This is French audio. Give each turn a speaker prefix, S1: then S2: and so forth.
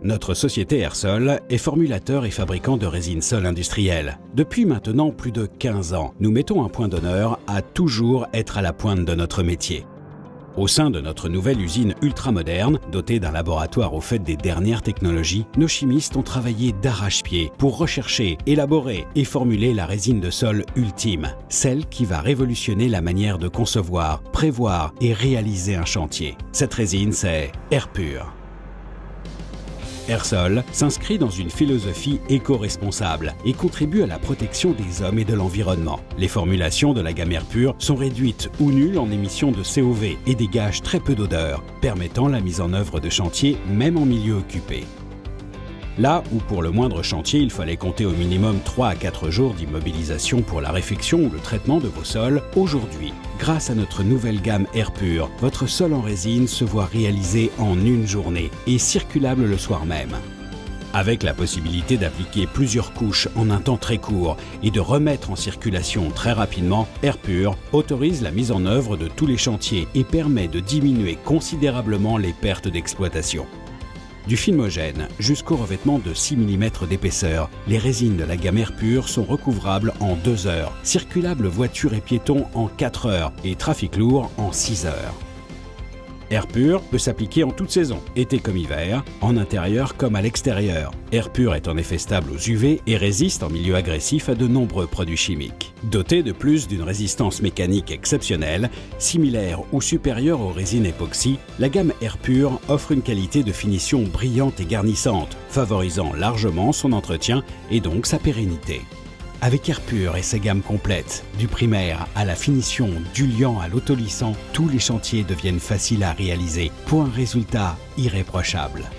S1: Notre société Airsol est formulateur et fabricant de résine sol industrielle. Depuis maintenant plus de 15 ans, nous mettons un point d'honneur à toujours être à la pointe de notre métier. Au sein de notre nouvelle usine ultramoderne, dotée d'un laboratoire au fait des dernières technologies, nos chimistes ont travaillé d'arrache-pied pour rechercher, élaborer et formuler la résine de sol ultime, celle qui va révolutionner la manière de concevoir, prévoir et réaliser un chantier. Cette résine, c'est Airpur. Airsol s'inscrit dans une philosophie éco-responsable et contribue à la protection des hommes et de l'environnement. Les formulations de la gamme Airpur sont réduites ou nulles en émissions de COV et dégagent très peu d'odeur, permettant la mise en œuvre de chantiers même en milieu occupé. Là où pour le moindre chantier, il fallait compter au minimum 3 à 4 jours d'immobilisation pour la réfection ou le traitement de vos sols, aujourd'hui, grâce à notre nouvelle gamme Airpur, votre sol en résine se voit réalisé en une journée et circulable le soir même. Avec la possibilité d'appliquer plusieurs couches en un temps très court et de remettre en circulation très rapidement, Airpur autorise la mise en œuvre de tous les chantiers et permet de diminuer considérablement les pertes d'exploitation. Du filmogène jusqu'au revêtement de 6 mm d'épaisseur, les résines de la gamme Airpur sont recouvrables en 2 heures, circulables voitures et piétons en 4 heures et trafic lourd en 6 heures. Airpur peut s'appliquer en toute saison, été comme hiver, en intérieur comme à l'extérieur. Airpur est en effet stable aux UV et résiste en milieu agressif à de nombreux produits chimiques. Dotée de plus d'une résistance mécanique exceptionnelle, similaire ou supérieure aux résines époxy, la gamme Airpur offre une qualité de finition brillante et garnissante, favorisant largement son entretien et donc sa pérennité. Avec Airpur et ses gammes complètes, du primaire à la finition, du liant à l'autolissant, tous les chantiers deviennent faciles à réaliser pour un résultat irréprochable.